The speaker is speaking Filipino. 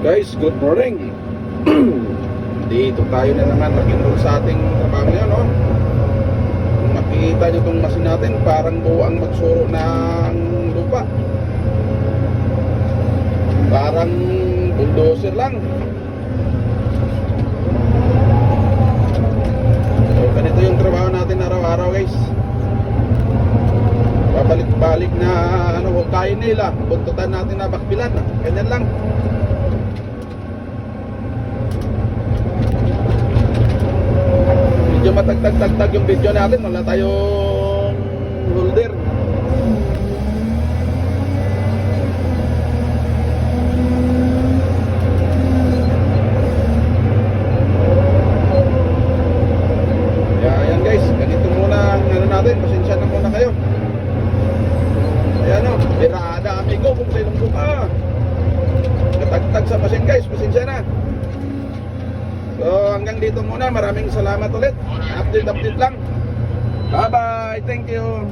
Guys, good morning. Dito tayo na naman nag-enroll sa ating trabaho ngayon, no? Kung makikita nyo itong machine natin, parang buwang magsuro ng lupa. Parang bulldozer lang. So, ganito yung trabaho natin araw-araw, guys. Babalik-balik na kain nila, buntutan natin na bakbilan. Ganyan lang. Medyo matagtag-tagtag yung video natin, wala tayong holder. Ayan guys, ganito muna ang natin, pasensya na muna kayo. Ayan o, birada amigo kung sinong buka. Katagtag sa machine guys, pasensya na. So hanggang dito muna, maraming salamat ulit. Update lang. Bye bye, thank you.